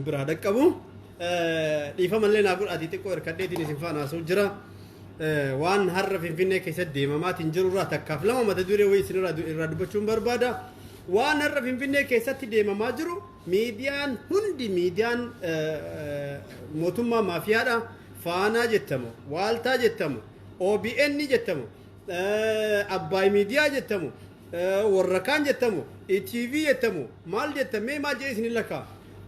برادك أبو يفهم لنا أقول أديتك وركدتي نسفانا سوجرا وان هرف فيني كيسدي ما تنجر راتك كفلا ما تدوري ويسن راد بتشوم بربادا وان هرف فيني كيسدي دي ما ماجرو ميديان هندي ميديان موتوما مافيا فانا جتمو والتا جتمو او بي ان جتمو أباي ميديا جتمو وركان جتمو اي تي في جتمو مال جتمي ما جيسن لك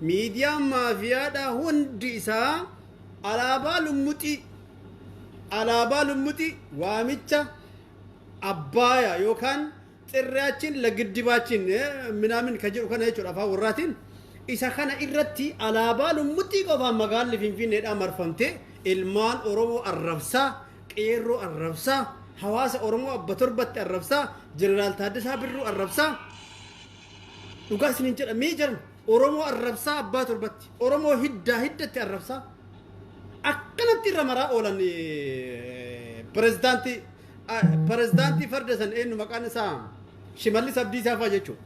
ميديا مافيا دا هندي سا على بالمتي واميتشا أبايا يوكان ترياتين لقدباتين منامن كجرو كان يجور أفا وراتين إذا كان إرتي على بالمتي قفا مقال لفين الأمر فهمتي ilmaan oromoo arrabsaa qeerroo arrabsaa hawaasa oromoo abba torbatti arrabsaa jeneraal Taaddasaa Birruu arrabsaa dhugaa isiniin jedhamee jiran oromoo arrabsaa abbaa torbatti oromoo hiddatti arrabsaa akkanatti irra maraa oolan pirezidaantii farda san eenyu maqaan isaa Shimallis Abdiisaa fa'aa jechuudha.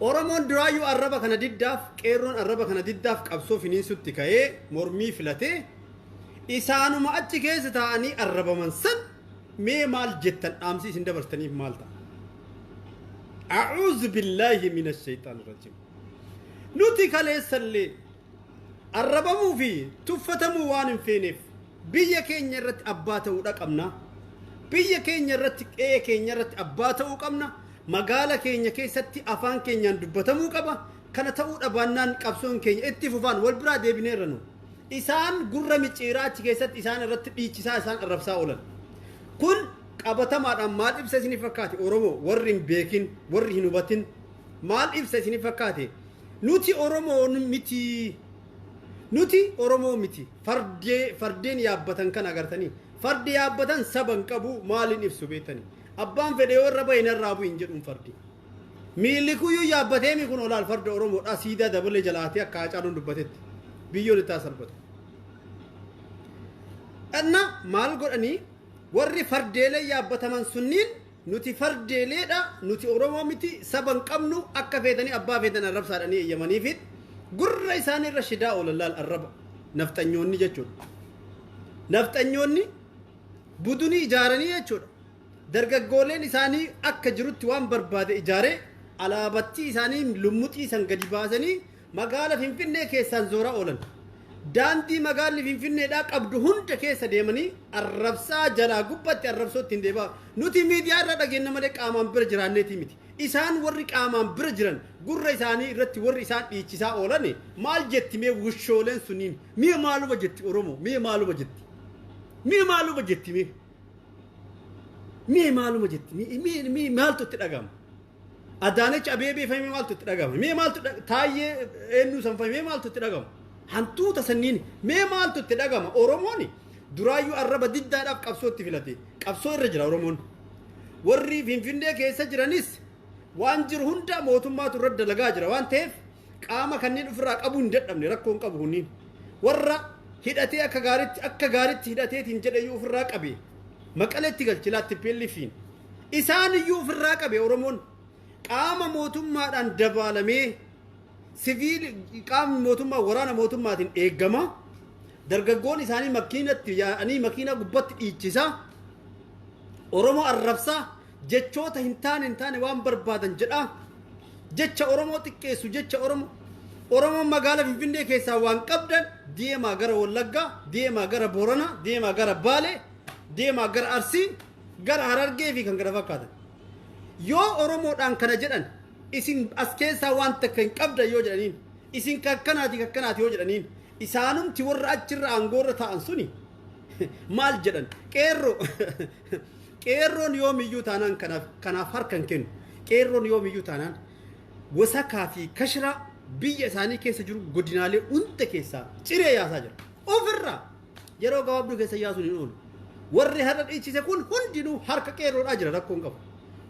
Oromoon duraayyuu arraba kana diddaaf qeerroon arraba kana diddaaf qabsoo finiinsutti ka'ee mormii filatee isaanuma achi keessa taa'anii arrabaman san mee maal jettan dhaamsi isin dabartaniif maal ta'a? A'uudhu billaahi minash shaytaanir rajiim. Nuti kaleessallee arrabamuu fi tuffatamuu waan hin feeneef biyya keenya irratti abbaa ta'uudha qabna. Biyya keenya irratti qe'ee keenya irratti abbaa ta'uu qabna. Magaala keenya keessatti afaan keenyaan dubbatamuu qaba. Kana ta'uudha baannaan qabsoon keenya itti fufaan wal biraa deebineerra nu. Isaan gurra micciiraa achi keessatti isaan irratti dhiichisaa isaan arrabsaa oolan. Kun qabatamaadhaan maal ibsa isin fakkaate Oromoo warri hin beekin warri hin hubatin maal ibsa isin fakkaate? Nuti Oromoo miti fardeen yaabbatan kan agartanii fardi yaabbatan saban qabu maalin ibsu beetanii abbaan fedhe warra baay'inarraa bu'in jedhuun fardi miilli kuyyuu yaabbatee mi kun olaal farda Oromoodha siidaa dabalee jalaatee akka Hacaaluun dubbatetti biyyoon itti salphatu. Anna maal godhanii warri fardeelee yaabbataman sunniin nuti fardeeleedha nuti Oromoo miti saban qabnu akka feetanii abbaa feetan arrabsaadhanii eeyyamaniifit gurra isaanii irra shidaa oolallaal arraba nafxanyoonni jechuudha. Nafxanyoonni budunii ijaaranii jechuudha. Dargaggooleen isaanii akka jirutti waan barbaade ijaaree alaabatti isaanii lummuxii san gadi baasanii magaala Finfinnee keessaan zoora oolan. Daandii magaalli Finfinneedhaa qabdu hunda keessa deemanii arrabsaa jalaa gubbatti arrabsootti hin deebi'a. Nuti miidiyaa irraa dhageenya malee qaamaan bira jiraanneeti miti. Isaan warri qaamaan bira jiran gurra isaanii irratti warri isaan dhiichisaa oolan maal jetti mee wushooleen suniin mee maaluma jetti Oromoo mee maaluma jetti mee maaluma jetti mee maaluma jetti mee maaltu itti dhagama Adaanech Abeebee fahimee maaltu itti dhagama mee maaltu Taayyee eenyu san fahimee maaltu itti dhagama hantuuta sanniin mee maaltu itti dhagama Oromoon duraayyuu arraba diddaadhaaf qabsootti filate qabsoo irra jira Oromoon warri Finfinnee keessa jiranis waan jiru hunda mootummaatu irra dalagaa jira waan ta'eef qaama kanneen ofirraa qabuu hin dadhabne rakkoon qabu hunniin warra hidhatee akka gaaritti hidhateetiin jedhayyuu ofirraa qabe maqaleetti galchilaatti pellifiin isaan iyyuu ofirraa qabe Oromoon qaama mootummaadhaan dabaalamee siviil qaama mootummaa waraana mootummaatiin eeggama dargaggoon isaanii makiinatti yaa'anii makiina gubbatti dhiichisaa Oromoo arrabsaa jechoota hin taane waan barbaadan jedha jecha Oromoo xiqqeessu jecha Oromoo magaala Finfinnee keessaa waan qabdan deemaa gara Wallaggaa deemaa gara Booranaa deemaa gara Baalee deemaa gara Arsii gara Harargee fi kan gara fakkaatan yoo Oromoodhaan kana jedhan isin as keessaa waan takka hin qabdan yoo jedhaniin isin kakkanaati yoo jedhaniin isaanumti warra achirra aangoorra ta'an suni maal jedhan qeerroon yoomiyyuu taanaan kanaaf harkan kennu qeerroon yoomiyyuu taanaan wasakaa fi kashiraa biyya isaanii keessa jiru godinaalee hunda keessaa ciree yaasaa jira ofirraa yeroo gabaabduu keessa yaasuun hin oolu warri har'a dhiichise kun hundinuu harka qeerroodhaa jira rakkoon qabu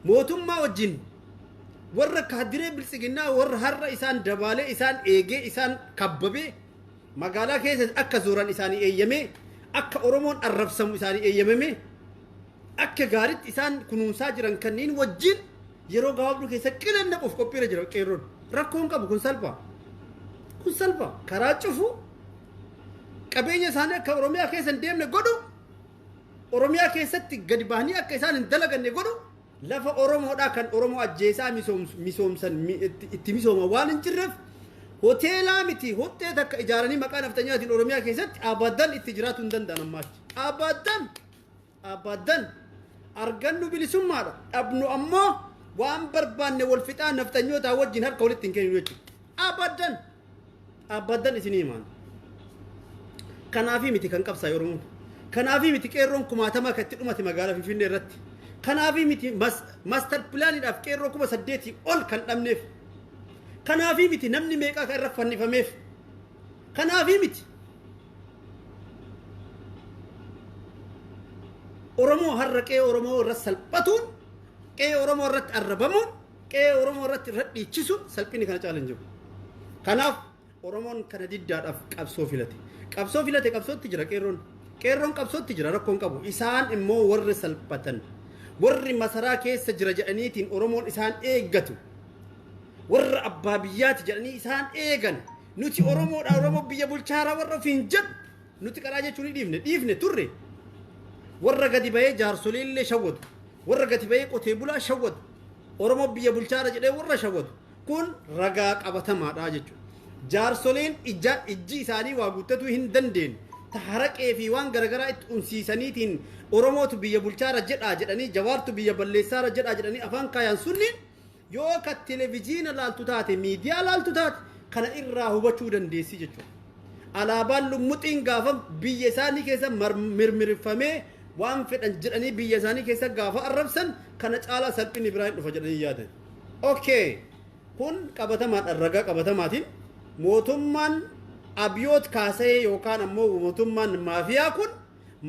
mootummaa wajjin warra kaadiree bilisiginnaa warra har'a isaan dabaalee isaan eegee isaan kabbabee magaalaa keessa akka zooran isaanii eeyyamee akka Oromoon arrabsamu isaanii eeyyamame akka gaaritti isaan kunuunsaa jiran kanneen wajjin yeroo gabaabduu keessa qilannaquuf qophiirra jira qeerroon rakkoon qabu kun salphaa kun salpha karaa cufu qabeenya isaanii akka oromiyaa keessa hin deemne godhu oromiyaa keessatti gadi bahanii akka isaan hin dalaganne godhu lafa oromoodhaa kan oromoo ajjeesaa misoomsan itti misooma waan hin jirreef hoteelaa miti hoteela takka ijaaranii maqaa nafxanyaatiin oromiyaa keessatti abadan itti jiraatu hin danda'an ammaachi abadan argannu bilisummaadha dhabnu ammoo waan barbaanne wal fixaa nafxanyootaa wajjin harka walitti hin kennu jechuudha abadan isinii himaan kanaafi miti kan qabsaa oromoon kanaafi miti qeerroon kumaatamaa kan itti dhumate magaalaa Finfinnee irratti kanaafi miti master plaaniidhaaf qeerroo 8,000 ol kan dhabneef kanaafi miti namni meeqaa kan irra fannifameef kanaafi miti oromoo har'a qe'ee oromoo irra salphatuun qe'ee oromoo irratti arrabamuun qe'ee oromoo irratti irra dhiichisuun salphini kana caalan jiru kanaaf oromoon kana diddaadhaaf qabsoo filate qabsootti jira qeerroon qabsootti jira rakkoon qabu isaan immoo warri salphatan warri masaraa keessa jira jedhaniitiin oromoon isaan eeggatu warra abbaa biyyaati jedhanii isaan eegan nuti oromoodha oromoo biyya bulchaara warra ofiin jedhu nuti qaraa jechuun dhiifne turre warra gadi bahee jaarsoleellee shawwatu warra gadi bahee qotee bulaa shawwatu oromoo biyya bulchaara jedhee warra shawwatu kun ragaa qabatamaadha jechuudha jaarsoleen ijji isaanii waa guuttatuu hin dandeenye taharaqee fi waan garagaraa itti unsiisaniitiin oromootu biyya bulchaara jedhanii jawaartu biyya balleessaara jedhanii afaan kaayaan sunniin yoo ka televiziina laaltu taate miidiyaa laaltu taate kana irraa hubachuu dandeessi jechuudha alaabaan lummuxiin gaafa biyya isaanii keessa mirmirfamee waan fedhan jedhanii biyya isaanii keessa gaafa arrabsan kana caalaa salphini biraan dhufa jedhanii yaadan okay kun qabatamaadhaan ragaa qabatamaatiin mootummaan abiyoot kaasee yookaan ammoo mootummaan maafiyaa kun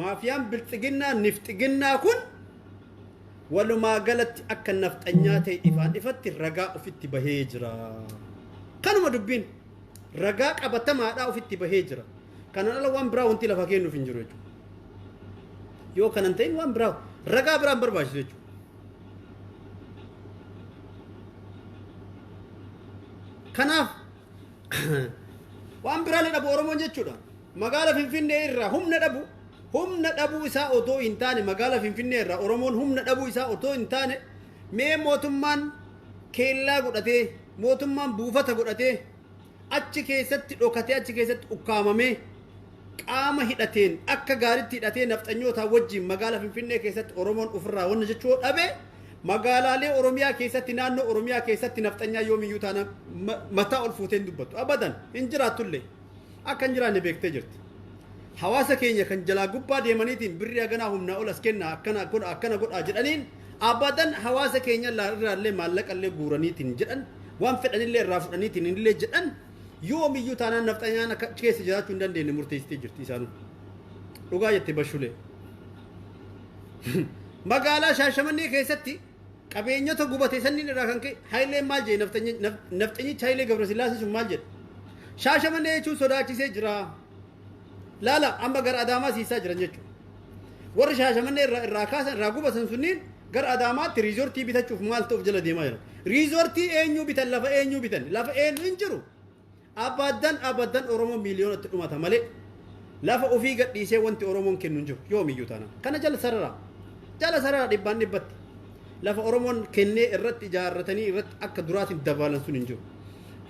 maafiyaan bilxiginnaa nifxiginnaa kun walumaa galatti akka nafxanyaa ta'e ifatti ragaa ofitti bahee jira kanuma dubbiin ragaa qabatamaadhaa ofitti bahee jira kanan ala waan biraa wanti lafa kennuuf hin jiru jechuudha yoo kanan ta'in waan biraa ragaa biraan barbaachisu jechuudha kanaaf waan biraan dhabu oromoon jechuudha magaalaa Finfinnee irraa humna dhabu isaa otoo hin taane magaalaa Finfinnee irraa oromoon humna dhabu isaa otoo hin taane mee mootummaan keellaa godhatee mootummaan buufata godhatee achi keessatti dhokatee achi keessatti ukkaamamee qaama hidhateen akka gaaritti hidhatee nafxanyootaa wajjin magaalaa Finfinnee keessatti oromoon ofirraa wanna jechuu dhabe magaalaalee oromiyaa keessatti naannoo oromiyaa keessatti nafxanyaa yoomiyyuu taana mataa ol fuuteen dubbattu abadan hin jiraatullee akka hin jiraanne beektee jirti hawaasa keenya kan jalaa gubbaa deemaniitiin birrii haganaa humnaa ol as kenna akkana godhaa jedhaniin abadan hawaasa keenya irraallee maallaqallee guuraniitiin jedhan waan fedhanillee irraa fudhaniitiin illee jedhan yoomiyyuu taanaan nafxanyaan akka keessa jiraachuu hin dandeenye murteessitee jirti isaanu dhugaa jette bashulee magaalaa Shaashamannee keessatti qabeenyota gubate sanniin irraa kan ka'e Haayileen maal jedhe nafxanyichi Haayilee Gabrasillaasee sun maal jedhe Shaashamannee jechuun sodaachisee jira laala amma gara Adaamaa siisaa jiran jechuudha warri Shaashamannee irraa kaasan irraa gubatan sunniin gara Adaamaatti riizoortii bitachuuf maal ta'uuf jala deemaa jira riizoortii eenyuu bitan lafa eenyu hin jiru abadan oromoo miiliyoonatti dhumata malee lafa ofii gadhiisee wanti oromoon kennu hin jiru yoomiyyuu taana kana jala sarara dhibbaan dhibbatti lafa oromoon kennee irratti ijaarratanii irratti akka duraatiin dabalan sun hin jiru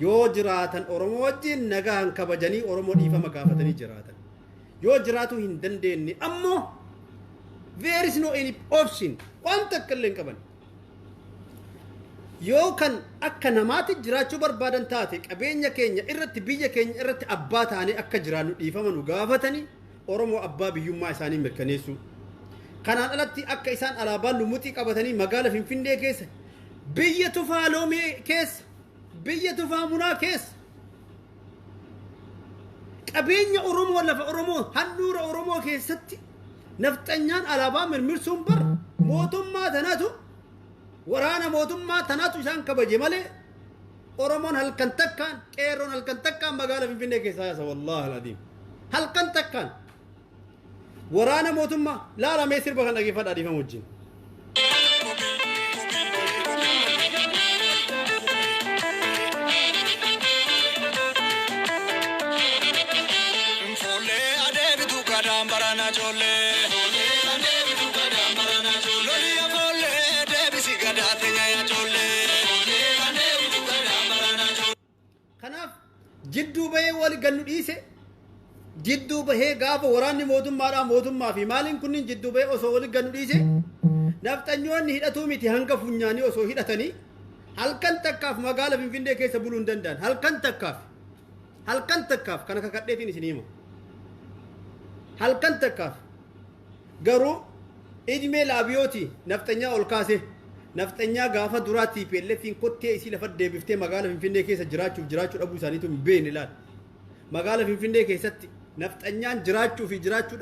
yoo jiraatan oromoo wajjin nagaan kabajanii oromoo dhiifama gaafatanii jiraatan yoo jiraatu hin dandeenye ammoo there is no any option waan takka illee hin qaban yoo kan akka namaatti jiraachuu barbaadan taate qabeenya keenya irratti biyya keenya irratti abbaa taanee akka jiraannu dhiifama nu gaafatanii oromoo abbaa biyyummaa isaanii mirkaneessu kanaan alatti akka isaan alaabaan lumuxii qabatanii magaalaa Finfinnee keessa biyya tufaa loomee keessa biyya tufaa munaa keessa qabeenya oromoo lafa oromoo handhuura oromoo keessatti nafxanyaan alaabaa mirmirsuun bar mootummaa tanatu waraana mootummaa tanatu isaan kabaje malee oromoon halkan takkaan qeerroon halkan takkaan magaalaa Finfinnee keessa yaasa wallaahi aladiim halkan takkaan waraana mootummaa laala mee sirba kan dhageeffadhaa dhiifama wajjin kanaaf jidduu bahee wal gannu dhiise jidduu bahee gaafa waraanni mootummaa fi maaliin kunniin jidduu bahee osoo wal gannu dhiise nafxanyoonni hidhatuu miti hanga funyaanii osoo hidhatanii halkan takkaaf magaala Finfinnee keessa buluu hin danda'an halkan takkaaf kana kakadheetiin isin hima halkan takkaaf garuu idmee laabiyooti nafxanyaa ol kaase nafxanyaa gaafa duraatti PLFin kottee isii lafa deebiftee magaala Finfinnee keessa jiraachuu dhabuu isaaniitu hin beekne ilaal magaala Finfinnee keessatti nafxanyaan jiraachuu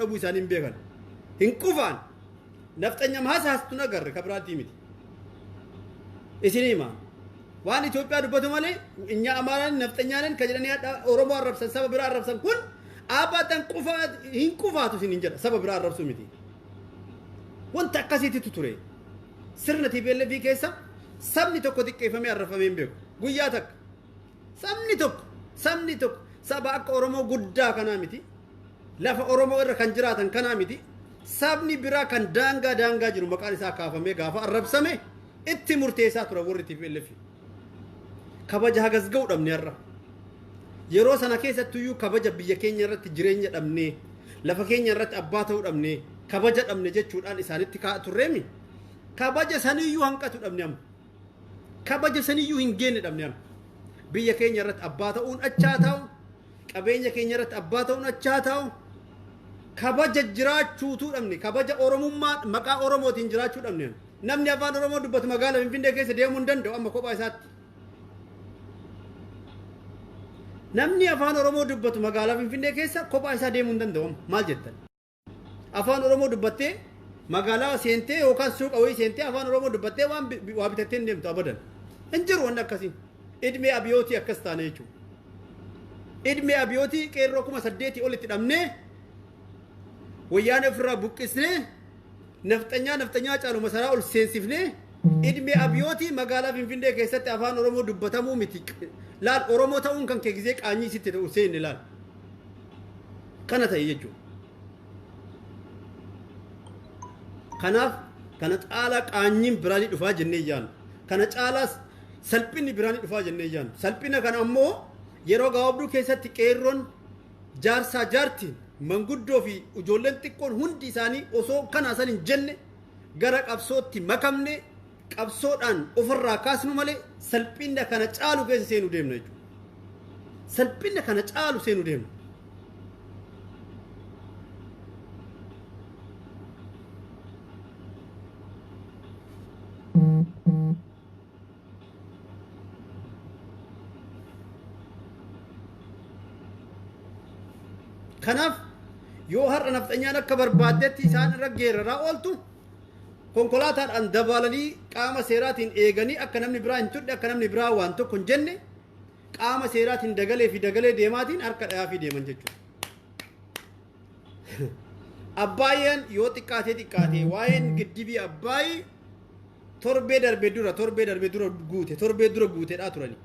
dhabuu isaanii hin beekan hin qufaan nafxanya mahaasastu nagarre kabraatii miti isin hima waan Itoophiyaa dubbatu malee inya Amaaraan nafxanyaanen ka jedhanii Oromoo arrabsan saba biraa arrabsan kun abadan hin qufaatu isin hin jedha saba biraa arrabsuu miti wanta akkasiitu ture sirna TPLF keessa sabni tokko xiqqeeffamee arrafamee hin beeku guyyaa takka sabni tokko saba akka Oromoo guddaa kanaa miti lafa Oromoo irra kan jiraatan kanaa miti sabni biraa kan daangaa jiru maqaan isaa kaafamee gaafa arrabsame itti murteessaa ture warri TPLF kabaja hagas ga'u dhabne irra yeroo sana keessattuyyuu kabaja biyya keenya irratti jireenya dhabnee lafa keenya irratti abbaa ta'uu dhabnee kabaja dhabne jechuudhaan isaanitti ka'a turreemi kabaja saniyyuu hanqatu dhabne amma kabaja saniyyuu hin geenne dhabne amma biyya keenya irratti abbaa ta'uun achaa ta'u qabeenya keenya irratti abbaa ta'uun achaa ta'u kabaja jiraachuutu dhabne kabaja oromummaa maqaa oromootiin jiraachuu dhabne namni afaan oromoo dubbatu magaala Finfinnee keessa deemuu hin danda'u amma kophaa isaatti namni afaan oromoo dubbatu magaala Finfinnee keessa kophaa isaa deemuu hin danda'u maal jettan afaan oromoo dubbattee magaalaa seentee yookaan suuqa wayii seentee afaan oromoo dubbattee waa bitattee hin deemtu abadan hin jiru wanni akkasiin idmee abiyootii akkas taane jechuudha idmee abiyootii qeerroo 8,000 olitti dhabnee wayyaanee ofirraa buqqisnee nafxanyaa caalu masaraa ol seensifnee idmee abiyootii magaalaa Finfinnee keessatti afaan oromoo dubbatamuu miti laal oromoo ta'uun kan kee gizee qaanyii sitti ta'u seenne laal kana ta'e jechuudha kanaaf kana caalaa qaanyiin biraanii dhufaa jennee yaanu kana caalaas salphinni biraanii dhufaa jennee yaanu salphina kana ammoo yeroo gabaabduu keessatti qeerroon jaarsaa jaartiin manguddoo fi ijoolleen xiqqoon hundi isaanii osoo kana san hin jenne gara qabsootti makamne qabsoodhaan ofirraa kaasnu malee salphina kana caalu keessa seenuu deemna jechuudha salphina kana caalu seenuu deemna kanaaf yoo har'a nafxanyaan akka barbaaddetti isaan irra geeraraa ooltu konkolaataadhaan dabalanii qaama seeraatiin eeganii akka namni biraa hin tudhe akka namni biraa waan tokko hin jenne qaama seeraatiin dagalee deemaatiin harka dhayaa fi deeman jechuudha abbaayeen yoo xiqqaatee waa'een giddibii abbaayii torbee darbee dura guuteedhaa turani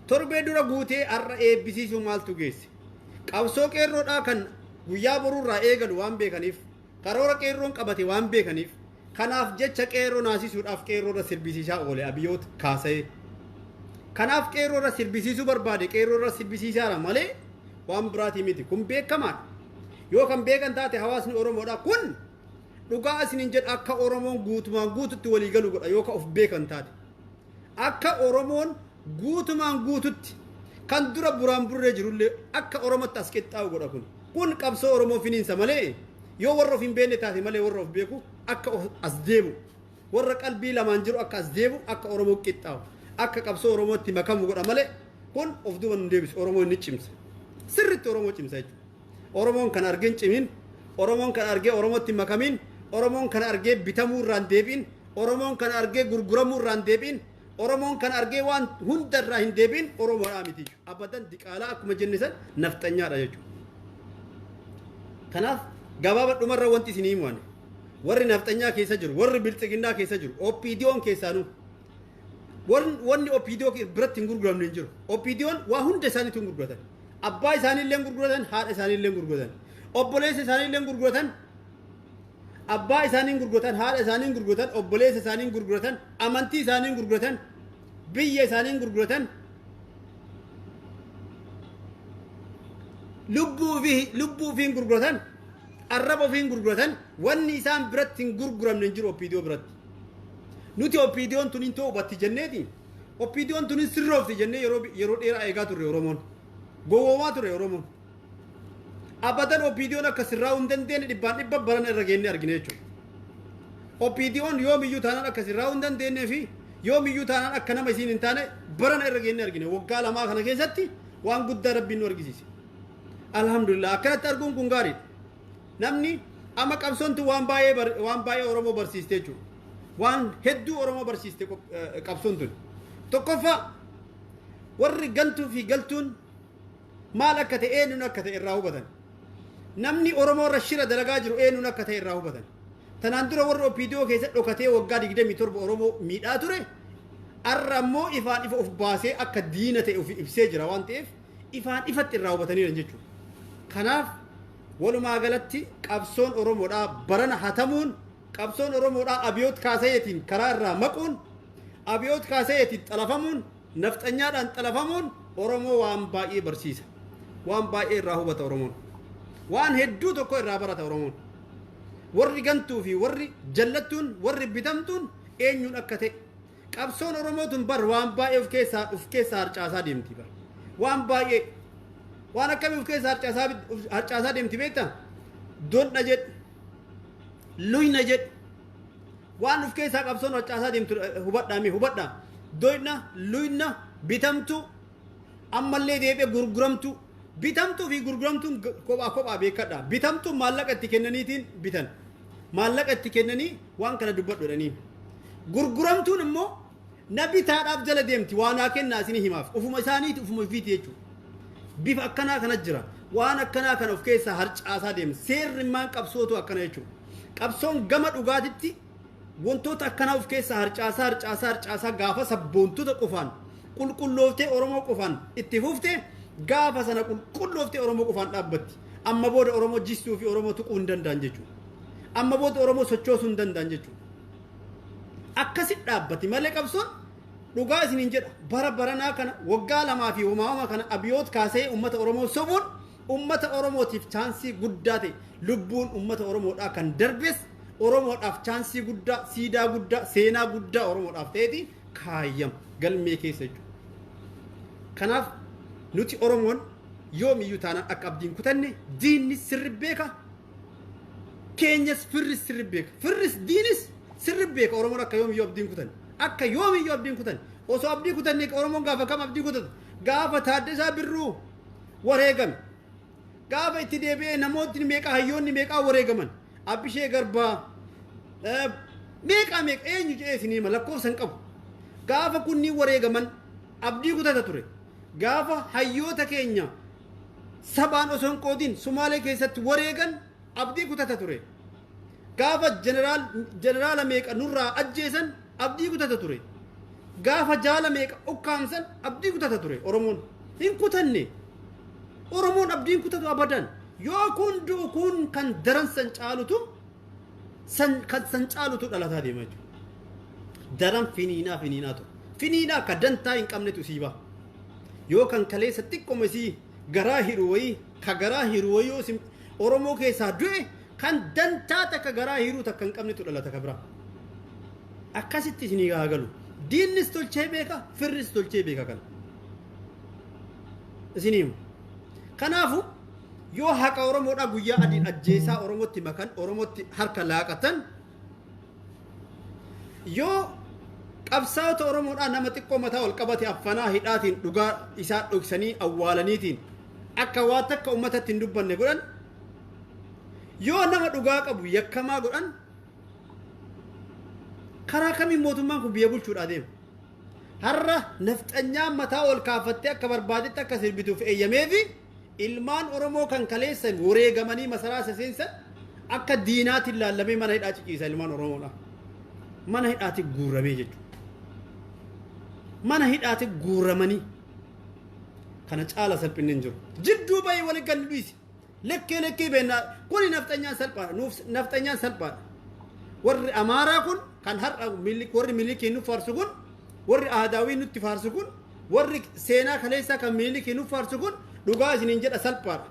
torbee dura guutee har'a eebbisiisuu maaltu geesse qabsoo qeerroodhaa kan guyyaa boruurraa eegalu waan beekaniif karoora qeerroon qabate waan beekaniif kanaaf jecha qeerroo naasisuudhaaf qeerroorra sirbisiisaa oole abiyyoota kaasa'e kanaaf qeerroorra sirbisiisuu barbaade qeerroorra sirbisiisaara malee waan biraatii miti kun beekamaadha yoo kan beekan taate hawaasni oromoodha kun dhugaa isinin jedha akka oromoon guutumaan guututti walii galu godha yoo ka of beekan taate akka oromoon guutumaan guututti kan dura buraan burree jirullee akka oromootti as qixxaa'u godha kun qabsoo oromoo finiinsa malee yoo warra of hin beekne taate malee warra of beeku akka as deemu warra qalbii lamaan jiru akka as deemu akka oromoo qixxaa'u akka qabsoo oromootti makamu godha malee kun of duuba nu deebisu oromoo ni cimsa sirriitti oromoo cimsa jechuudha oromoon kan argeen cimin oromoon kan argee oromootti makamin oromoon kan argee bitamuu irraan deebiin oromoon kan argee gurguramuu irraan deebiin oromoon kan argee waan hunda irraa hin deebiin oromoodhaa miti abadan diqaalaa akkuma jenne san nafxanyaadha jechuudha kanaaf gabaabadhumarra wanti isinii himu warri nafxanyaa keessa jiru warri bilxiginnaa keessa jiru OPDO'n keessaanuu wanni OPDO biratti hin gurguramne hin jiru OPDO'n waa hunda isaaniitu hin gurguratan abbaa isaaniillee gurguratan haadha isaaniillee gurguratan obboleessa isaaniillee gurguratan abbaa isaaniin gurguratan haadha isaaniin gurguratan obboleessa isaaniin gurguratan amantii isaaniin gurguratan biyya isaaniin gurguratan lubbuu fiin gurguratan arraba fiin gurguratan wanni isaan biratti hin gurguramne hin jiru oppiidiyoo biratti nuti oppiidiyoon tun hin to'ubatti jenneeti oppiidiyoon tun hin sirroofti jennee yeroo dheeraa eegaa turre oromoon gowwoomaa ture oromoon abadan oppiidiyoon akka sirraa hin dandeenye dhibbaan dhibba barana irra geenne argine jechuudha oppiidiyoon yoomiyyuu taanaan akka sirraa hin dandeenyee fi yoomiyyuu taanaan akka nama isiin hin taane barana irra geenne argine waggaa lamaa kana keessatti waan guddaa rabbiin nu argisiise alhamdulillah akkanatti arguun kun gaariidha namni amma qabsoontu waan baay'ee oromoo barsiiste jechuudha waan hedduu oromoo barsiiste qabsoon tun tokkoffaa warri gantuu fi galtuun maal akka ta'e eenyuun akka ta'e irraa hubatan namni oromoo irra shira dalagaa jiru eenyuun akka ta'e irraa hubatan tanaan dura warri oppiidiyoo keessatti dhokatee waggaa 27 oromoo miidhaa ture arra ammoo ifaan ifa of baasee akka diina ta'e of ibsee jira waan ta'eef ifaan ifatti irraa hubataniiran jechuudha kanaaf walumaa galatti qabsoon oromoodhaa barana hatamuun qabsoon oromoodhaa abiyoot kaasayeetiin karaa irraa maquun abiyoot kaasayeetiin xalafamuun nafxanyaadhaan xalafamuun oromoo waan baay'ee barsiisa waan baay'ee irraa hubata oromoon waan hedduu tokko irraa barata oromoon warri gantuu fi warri jallattuun warri bitamtuun eenyuun akka ta'e qabsoon oromootun bar waan baay'ee of keessaa harcaasaa deemti bar waan baay'ee waan akkamii of keessaa harcaasaa deemti beektaa dondha jedh luyna jedh waan of keessaa qabsoon harcaasaa deemtu hubadhaa dondha luyna bitamtu ammallee deebi'ee gurguramtu bitamtuu fi gurguramtuun kophaa beekadha bitamtuu maallaqa itti kennaniitiin bitan maallaqa itti kennanii waan kana dubbadhodhanii gurguramtuun immoo na bitaadhaaf jala deemti waan haa kennaa isinii himaaf ufuma isaaniiti ufuma ifiiti jechuudha bifa akkanaa kana jira waan akkanaa kana of keessaa harcaasaa deema seerri maan qabsootu akkana jechuudha qabsoon gama dhugaatitti wantoota akkanaa of keessaa harcaasaa gaafa sabboontota qofaan qulqullooftee oromoo qofaan itti fuftee gaafa sana qulqullooftee oromoo qofaan dhaabbatti amma booda oromoo jistuu fi oromoo tuquu hin danda'an jechuudha amma booda oromoo sochoosuu hin danda'an jechuudha akkasit dhaabbati malee qabsoon dhugaa isiniin jedha bara baranaa kana waggaa lamaa fi uumama kana abiyoot kaasee ummata oromoo sobuun ummata oromootiif chaansii guddaa ta'e lubbuun ummata oromoodhaa kan darbes oromoodhaaf chaansii guddaa siidaa guddaa seenaa guddaa oromoodhaaf ta'eeti kaayyam galmee keessa jechuudha kanaaf nuti oromoon yoomiyyuu taanaan akka abdiin kutanne diinni sirri beeka keenyas firris sirri beeka firris diinis sirri beeka oromoon akka yoomiyyuu abdiin kutan akka yoomiyyuu abdiin kutan osoo abdii kutanne oromoon gaafa kam abdii kutata gaafa Taaddasaa Birruu wareegame gaafa itti deebi'ee namoonni meeqa hayyoonni meeqaa wareegaman Abishee Garbaa meeqa eenyu jedhee isinii lakkoofsan qabu gaafa kunniin wareegaman abdii kutata ture gaafa hayyoota keenya sabaan osoo hin qoodin Sumaalee keessatti wareegan abdii kutata ture gaafa jeneraala meeqa nurraa ajjeesan abdii kutata ture gaafa jaala meeqa ukkaamsan abdii kutata ture oromoon hin kutanne oromoon abdiin kutatu abadan yoo kun du'u kun kan daran san caalutu dhalataa deema jechuudha daran finiinaa akka dantaa hin qabnetu siibaa yoo kan kaleessa xiqqooma isii garaa hiru wayii ka garaa hiru wayii yoo oromoo keessaa du'e kan dantaa takka garaa hiruu takka hin qabnetu dhalata ka biraa akkasitti isinii gaagalu diinnis tolchee beeka firris tolchee beeka kana isiniimu kanaafu yoo haqa oromoodhaa guyyaa adiin ajjeesaa oromootti makan oromootti harka laaqatan yoo qabsaa'ota oromoodhaa nama xiqqoo mataa ol qabate affanaa hidhaatiin dhugaa isaa dhoksanii awwaalaniitiin akka waa takka ummatatti hin dubbanne godhan yoo nama dhugaa qabu yakkamaa godhan karaa kamiin mootummaan kun biyya bulchuudhaa deema har'a nafxanyaan mataa ol kaafattee akka barbaadetti akka sirbituuf eeyyameefi ilmaan oromoo kan kaleessan wareegamanii masaraa saseensan akka diinaatiin laallamee mana hidhaa ciciisa ilmaan oromoodha mana hidhaatti guuramee jechuudha mana hidhaatti guuramanii kana caala salphinni hin jiru jidduu bayii waliin kan dhiisi lekkee beennaa kuni nafxanyaan salphaadha warri amaaraa kun kan har'a warri milikii nu faarsu kun warri aadaawii nutti faarsu kun warri seenaa kaleessaa kan milikii nu faarsu kun dhugaa isiniin jedha salphaadha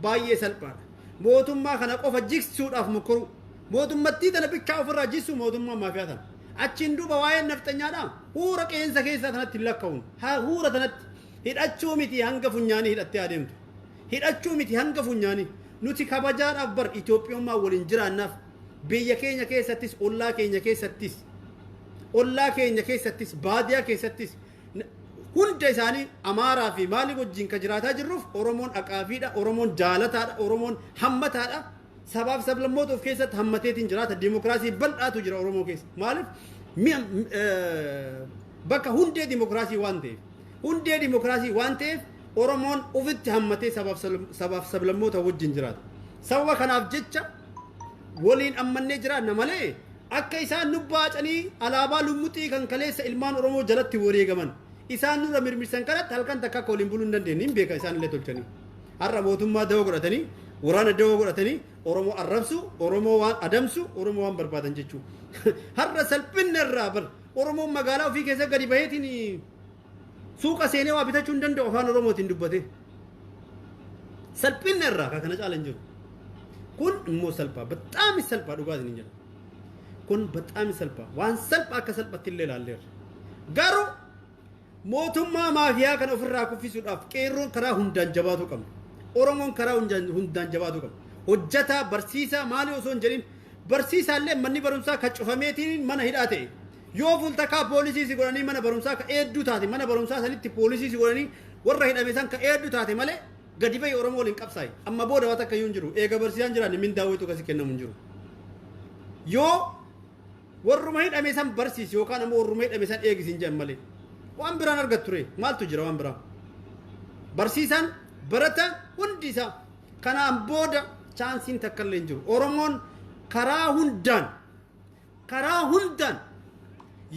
baay'ee salphaadha mootummaa kana qofa jigsuudhaaf mukuru mootummattii tana bichaa ofirraa jigsu mootummaa maafiyaa tana achiin duuba waa'een nafxanyaadha huura qeensa keessaa tanatti hin lakkaa'uun huura tanatti hidhachuu miti hanga funyaanii hidhattee adeemtu hidhachuu miti hanga funyaanii nuti kabajaadhaaf bar Itoophiyummaa waliin jiraannaaf biyya keenya keessattis ollaa keenya keessattis baadiyaa keessattis hunda isaanii amaaraa fi maali wajjin ka jiraataa jirruuf oromoon aqaafiidha oromoon jaalataadha oromoon hammataadha sabaaf sablammoota of keessatti hammateetiin jiraata dimokiraasii bal'aatu jira oromoo keessa maaliif bakka hundee dimokiraasii waan ta'eef oromoon ofitti hammatee sabaaf sablammoota wajjin jiraata sababa kanaaf jecha waliin ammannee jiraanna malee akka isaan nu baacanii alaabaa lummuxii kan kaleessa ilmaan oromoo jalatti wareegaman isaan nurra mirmirsan kanatti halkan takka akka waliin buluu hin dandeenye hin beeka isaan illee tolchanii har'a mootummaa dawoo godhatanii waraana dawoo godhatanii oromoo arrabsu oromoo waan adamsu oromoo waan barbaadan jechuu har'a salphinna irraa bar oromoon magaalaa ofii keessa gadi baheetiin suuqa seenee waa bitachuu hin danda'u afaan oromootiin dubbate salphinna irraa kana caala hin jiru kun immoo salphaa በጣም salphaa dhugaa isin jedha kun በጣም salphaa waan salphaa akka salphaatti illee ilaalleerra garuu mootummaa maafiyaa kan ofirraa kuffisuudhaaf qeerroon karaa hundaan jabaatu qabna oromoon karaa hundaan jabaatu qabna hojjataa barsiisaa maali osoo hin jedhin barsiisaallee manni barumsaa kan cufameetiin mana hidhaa ta'e yoo fultakaa poolisii si godhanii mana barumsaa ka eedduu taate mana barumsaa sanitti poolisii si godhanii warra hidhame san ka eedduu taate malee gadi bahi oromoo waliin qabsaayi amma booda waan akka hin jiru eega barsiisaan jiraanne min daawwitu kasi kennamu hin jiru yoo warruma hidhame san barsiisi yookaan ammoo warruma hidhame san eegisi hin jedhan malee waan biraan argattu ture maaltu jira waan biraa barsiisaan barata hundi isaa kanaan booda chaansiin takka illee hin jiru oromoon karaa hundaan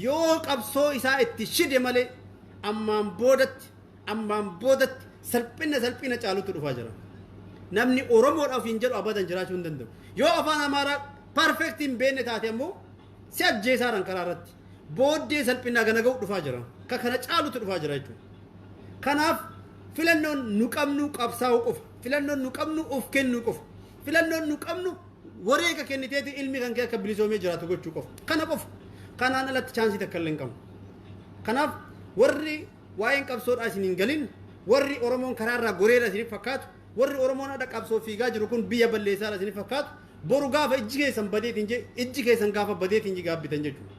yoo qabsoo isaa itti shide malee ammaan boodatti salphina caalutu dhufaa jira namni oromoodhaaf hin jedhu abadan jiraachuu hin danda'u yoo afaan amaaraa perfect hin beekne taate ammoo si ajjeesaaran karaa irratti booddee salphinaa gana ga'u dhufaa jira ka kana caalutu dhufaa jira jechuudha kanaaf filannoon nu qabnu qabsaa'u qofa filannoon nu qabnu of kennuu qofa filannoon nu qabnu wareega kenniteeti ilmi kan kee akka bilisoomee jiraatu gochuu qofa kana qofa kanaan alatti chaansii takka illee hin qabnu kanaaf warri waa'een qabsoodhaa isin hin galin warri oromoon karaarraa goreedha isinif fakkaatu warri oromoon adha qabsoo fiigaa jiru kun biyya balleessaadha isinif fakkaatu boru gaafa ijji keessan badeetiin gaabbitan jechuudha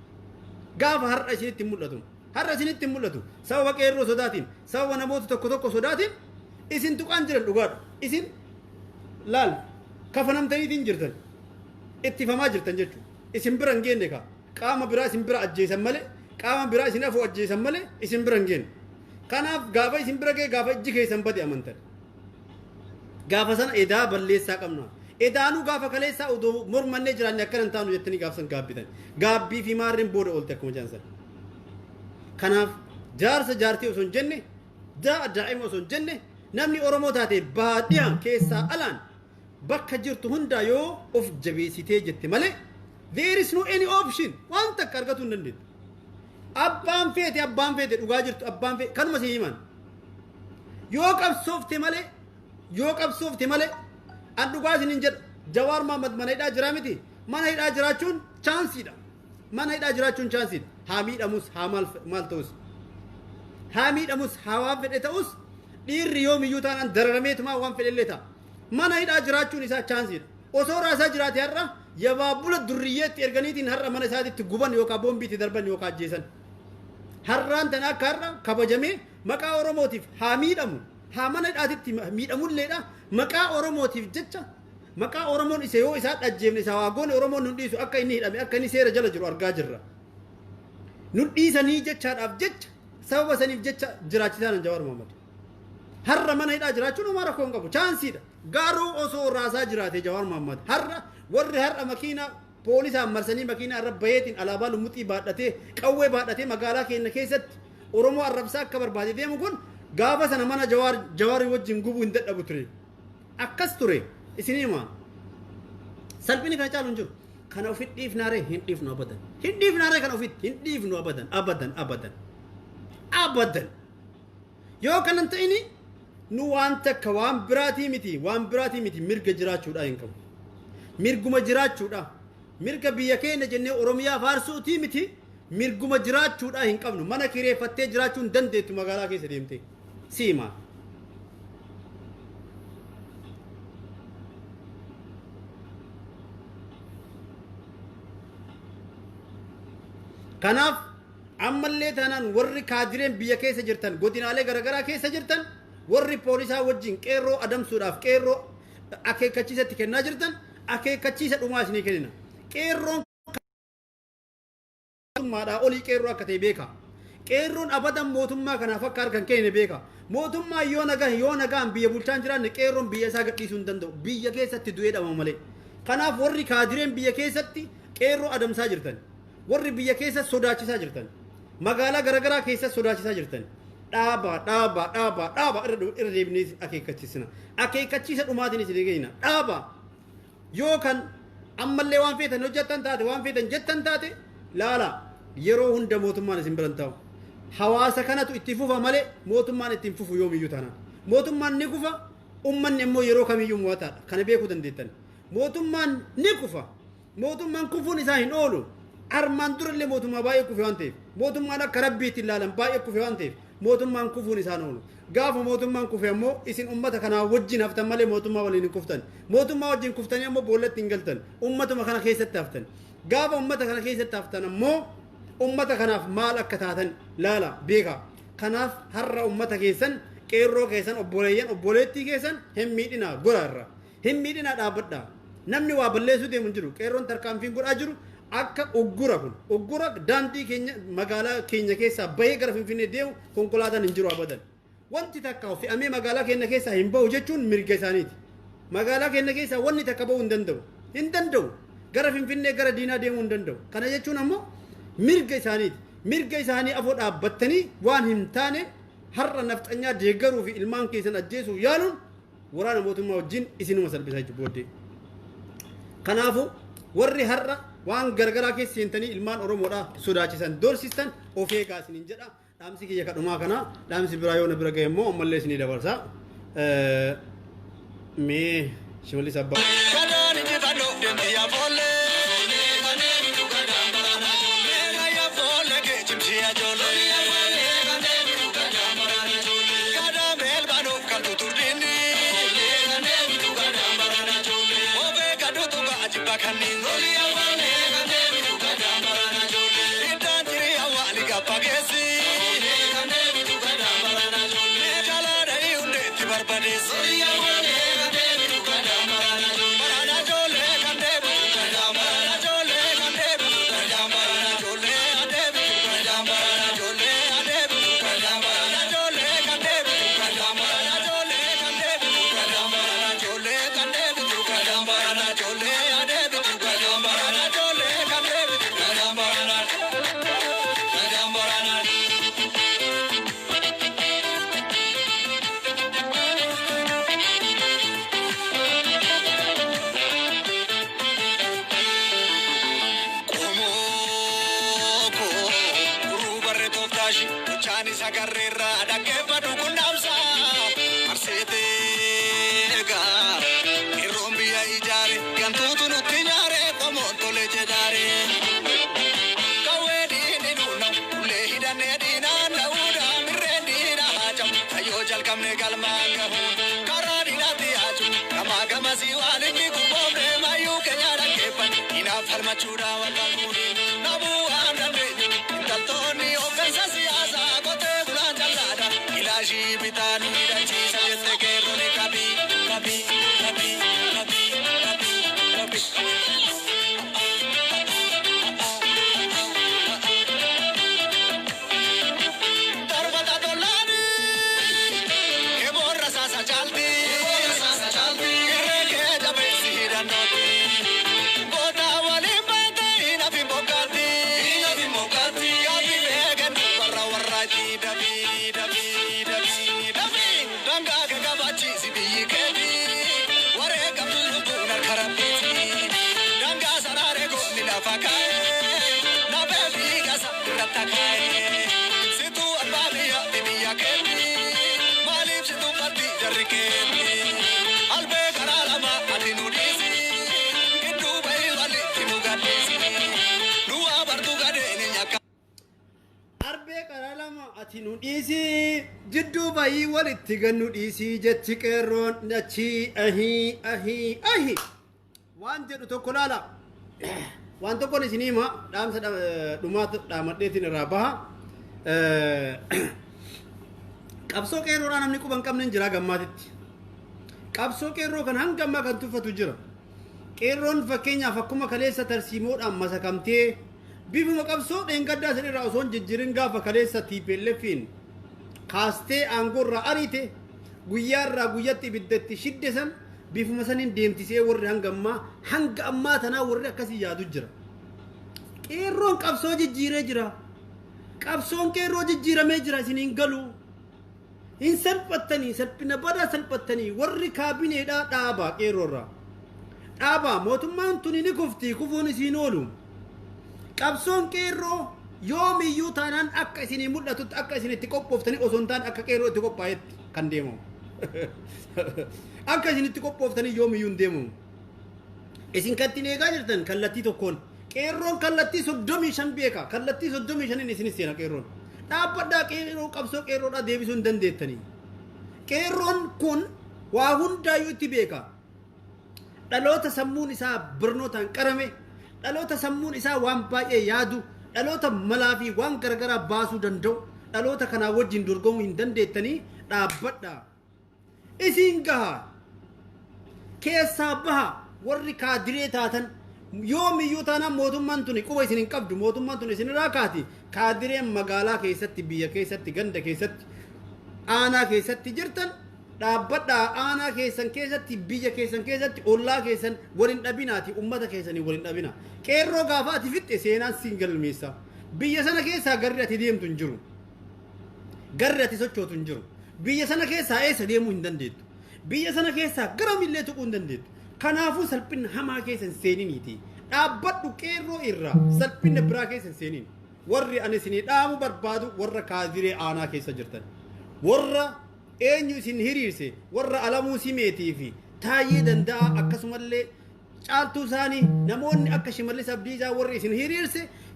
gaafa har'a isinitti hin mul'atu sababa qeerroo sodaatiin sababa namoota tokko sodaatiin isin tuqaan jiran dhugaadha isin laal kafanamtaniitiin jirtan ittifamaa jirtan jechuudha isin bira hin geenne qaama biraa isin bira ajjeesan malee qaama biraa isin afuu ajjeesan malee isin bira hin geenne kanaaf gaafa isin bira gee gaafa ijji keessan bade amantan gaafa sana edaa balleessaa qabna edaanuu gaafa kaleessaa odoo mormannee jiraanne akkanan taanu jettanii gaafsan gaabbitan gaabbii fi maarreen booda oolte akkuma jaansan kanaaf jaarsa jaartii osoo hin jenne daa'ima osoo hin jenne namni oromoo taate baadiyaan keessaa alaan bakka jirtu hundaa yoo of jabeessitee jette malee there is no any option waan takka argatu hin dandeettu abbaan feete dhugaa jirtu abbaan feete kanuma si himan yoo qabsoofte malee an dhugaa isinin jedha Jawaar Mohammad mana hidhaa jira miti mana hidhaa jiraachuun chaansiidha haa miidhamus haa maal ta'us haa miidhamus haa waan fedhe ta'us dhiirri yoomiyyuu taanaan dararameetumaa waan fedhellee ta'a mana hidhaa jiraachuun isaa chaansiidha osoo raasaa jiraate har'a yabaabula durriyyeetti erganiitiin har'a mana isaatitti guban yookaan boombiitti darban yookaan ajjeesan har'aan tan akka har'a kabajamee maqaa oromootiif haa miidhamu haa mana hidhaatitti miidhamulleedha maqaa oromootiif jecha maqaa oromoon isa yoo isaa dhajjeefne isaa waagoon oromoon nun dhiisu akka inni hidhame akka inni seera jala jiru argaa jirra nun dhiisanii jechaadhaaf jecha sababa saniif jecha jiraachisaan Jawaar Mohammad har'a mana hidhaa jiraachuun homaa rakkoo hin qabu chaansiidha garuu osoo raasaa jiraate Jawaar Mohammad har'a warri har'a makiinaa poolisaan marsanii makiinaa irra bayeetiin alaabaa lummuxii baadhatee qawwee baadhatee magaalaa keenya keessatti oromoo arrabsaa akka barbaade deemu kun gaafa sana mana Jawaarii wajjin gubuu hin dadhabu ture akkas ture isinii maa salphini kana caalu hin jiru كان أوفيت ديف ناري هنديف نو أبدا هنديف ناري كان أوفيت هنديف نو أبدا أبدا أبدا أبدا يو كان أنت إني نو أنت كوام براتي متي وام براتي متي مرق جرات شودا إنكم مرق مجرات شودا مرق بيكين جنة أوروميا فارسو تي متي مرق مجرات شودا إنكم نو منا كيري فتة جرات شون دن ديت مغالا كي سريمتي سيما كناف عملي تنان ورّي كادرين بيا كيس جرتن قدين عليه غرغرا كيس جرتن ورّي بوليسا وجين كيرو أدم سوراف كيرو أكيد كتشيسة تكنا جرتن أكيد كتشيسة أماس نيكلنا كيرو ما دا أولي كيرو كتيبيكا كيرون أبدا موتوما كنا فكر كان كين بيكا موتوما يونغا بيا بولتان جران كيرون بيا ساقت ليسون دندو بيا كيسة تدوية أمامالي كناف ورّي كادرين بيا كيسة كيرو أدم ساجرتن warri biyya keessa sodaachisaa jirtan magaalaa garagaraa keessa sodaachisaa jirtan dhaaba irra deebinee akeekkachiisna akeekkachiisa dhumaatiin isin eegina dhaaba yookaan ammallee waan feetan hojjettan taate waan feetan jettan taate laala yeroo hunda mootummaan isin biran ta'u hawaasa kanatu itti fufa malee mootummaan ittiin fufu yoomiyyuu taanaan mootummaan ni kufa ummanni immoo yeroo kamiyyuu mo'ataadha kana beekuu dandeettan mootummaan ni kufa mootummaan kufuun isaa hin oolu armaan durallee mootummaa baay'ee kufe waan ta'eef mootummaan akka rabbiitti ilaalan baay'ee kufe waan ta'eef mootummaan kufuun isaan oolu gaafa mootummaan kufe ammoo isin ummata kanaa wajjin haftan malee mootummaa waliin hin kuftan mootummaa wajjin kuftanii ammoo boollatti hin galtan ummatuma kana keessatti haftan gaafa ummata kana keessatti haftan ammoo ummata kanaaf maal akka taatan laala beeka kanaaf har'a ummata keessan qeerroo keessan obboleettii keessan hin miidhinaa goraarra hin miidhinaa dhaabbadhaa namni waa balleessuu deemu hin jiru qeerroon tarkaanfiin godhaa jiru akka uggura daandii keenya magaalaa keenya keessaa bahee gara Finfinnee deemu konkolaataan hin jiru abadan wanti takka fe'amee magaalaa keenya keessaa hin bahu jechuun mirga isaaniiti magaalaa keenya keessaa wanni takka bahuu hin danda'u gara Finfinnee gara diinaa deemuu hin danda'u kana jechuun ammoo mirga isaaniiti mirga isaanii afoo dhaabbattanii waan hin taane har'a nafxanyaa deeggaruu fi ilmaan keessan ajjeesuu yaaluun waraana mootummaa wajjin isinuma salphisaa jechuudha booddee kanaafu warri har'a waan gargaraa keessa seentanii ilmaan oromoodha sodaachisan doorsistan of eegaa isiniin jedha dhaamsi kiyya kadhumaa kana dhaamsi biraa yoo na bira ga'e immoo ammallee isinii dabarsa mee shimallis abbaa kadaan injifannoo deemtiyaa foollee Boca fakai na baby gasa ratakai situ albania bibiya kemi malib situ qadi jarikemi albe karalama atinudisi kitu bai wali timugadisi nuwa bardu gade ni nyaka arbe karalama atinudisi jiddu bai wali tiganudisi jechi qeerroon nachi ahi waan jedhu tokko laala waan tokko isinima dhaamsa dhumaatu dhaamadheetiin irraa baha qabsoo qeerroodhaan namni quban qabne jira gammaatitti qabsoo qeerroo kan hanga ammaa kan tuffatu jira qeerroon fakkeenyaaf akkuma kaleessa tarsiimoodhaan masakamtee bifuma qabsoo dheengaddaa san irraa osoo hin jijjiirin gaafa kaleessa TPLFin kaastee aangoorraa ariite guyyaarraa guyyatti ibiddatti shidde san bifuma sanin deemtisee warri hanga ammaa tanaa warri akkasii yaadu jira qeerroon qabsoo jijjiiree jira qabsoon qeerroo jijjiiramee jira isiniin galu hin salphattanii salphina badaa salphattanii warri kaabineedhaa dhaabaa qeerroorraa dhaabaa mootummaan tuni ni kuftii kufuun isiin oolu qabsoon qeerroo yoomiyyuu taanaan akka isinii mul'atutti akka isinitti qophooftanii osoo hin taane akka qeerroo itti qophaa'etti kan deemamu akka isinitti qophooftanii yoomiyyuu hin deemamu isin kattiin eegaa jirtan kallattii tokkoon qeerroon kallattii 35 beeka kallattii 35 isinis seena qeerroon dhaabbadhaa qeerroo qabsoo qeerroodhaa deebisuu hin dandeettanii qeerroon kun waa hundaayyuu itti beeka dhaloota sammuun isaa barnootaan qarame dhaloota sammuun isaa waan baay'ee yaadu dhaloota malaa fi waan garagaraa baasuu danda'u dhaloota kanaa wajjin dorgomuu hin dandeettanii dhaabbadhaa isin gaha keessaa baha warri kaadiree taatan yoomiyyuu taanaan mootummaan tuni quba isin hin qabdu mootummaan tuni isin irraa kaati kaadireen magaalaa keessatti biyya keessatti ganda keessatti aanaa keessatti jirtan dhaabbadhaa aanaa keessan keessatti biyya keessan keessatti ollaa keessan waliin dhabinaati ummata keessanii waliin dhabina qeerroo gaafa ati fixxe seenaan siin galmeessa biyya sana keessaa garri ati deemtu hin jiru garri ati sochootu hin jiru biyya sana keessaa eessa deemuu hin dandeettu biyya sana keessaa gara millee tuquu hin dandeettu kanaafuu salphinna hamaa keessan seeniniiti dhaabbadhu qeerroo irraa salphinna biraa keessan seeniin warri ani isinii dhaamu barbaadu warra kaadiree aanaa keessa jirtan warra eenyu isin hiriirse warra alamuu simeetii fi taayee danda'a akkasumallee caaltuu isaanii namoonni akka shimallis abdiisaa warri isin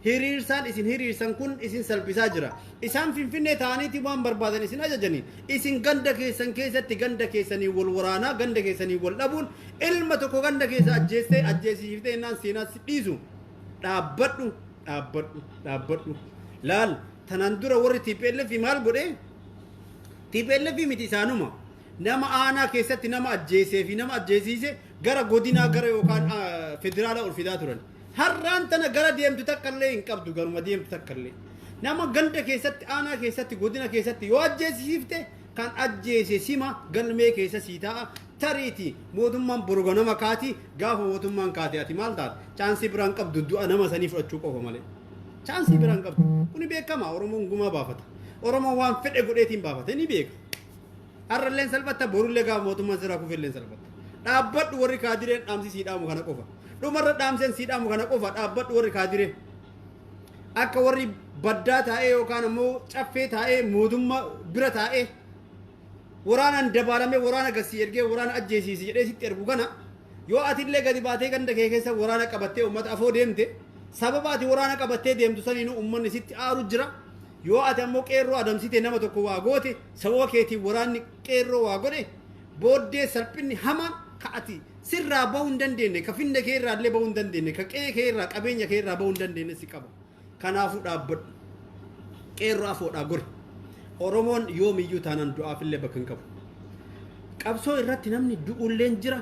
hiriirsaan isin hiriirsan kun isin salphisaa jira isaan finfinnee ta'aniiti waan barbaadan isin ajajanii isin ganda keessan keessatti ganda keessanii wal waraanaa ganda keessanii wal dhabuun ilma tokko ganda keessa ajjeesiiftee innaan seenaas dhiisu dhaabbadhu laal tanaan dura warri TPLF maal godhee TPLF miti isaanuma nama aanaa keessatti nama ajjeesee fi nama ajjeesiise gara godinaa gara yookaan federaala ol fidaa turan har'aan tana gara deemtu takkallee hin qabdu garuma deemtu takkallee nama ganda keessatti aanaa keessatti godina keessatti yoo ajjeesiifte kan ajjeese sima galmee keessa sii ta'a tariiti mootummaan borgo nama kaati gaafa mootummaan kaate ati maal taate chaansii biraan qabdu du'a nama sanii fudhachuu qofa malee chaansii biraan qabdu kuni beekama oromoon gumaa baafata oromoon waan fedhe godheetiin baafata ni beeka har'alleen salphatta borullee gaafa mootummaan siraa kufilleen salphatta dhaabbadhu warri kaadireen dhaamsi sii dhaamu kana qofa dhumarra dhaamseen sii dhaamu kana qofa dhaabbadhu warri kaadiree akka warri baddaa taa'ee yookaan ammoo caffee taa'ee mootummaa bira taa'ee waraanaan dabaalamee waraana gasii ergee waraana ajjeesiisi jedhee sitti ergu kana yoo atillee gadi baatee ganda kee keessa waraana qabattee uummata afoo deemte sababa ati waraana qabattee deemtu saniinuu uummanni sitti aaru jira yoo ati ammoo qeerroo adamsite nama tokko waa goote sababa keetiin waraanni qeerroo waa godhe booddee salphinni hamaan ka'ati sirraa bahuu hin dandeenye ka finna kee irraa illee bahuu hin dandeenye ka qe'ee kee irraa qabeenya kee irraa bahuu hin dandeenye si qaba kanaafuu dhaabbadhu qeerroo afoodhaa gori oromoon yoomiyyuu taanaan du'aafillee bakka hin qabu qabsoo irratti namni du'ulleen jira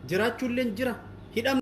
jiraachuulleen jira hidhamni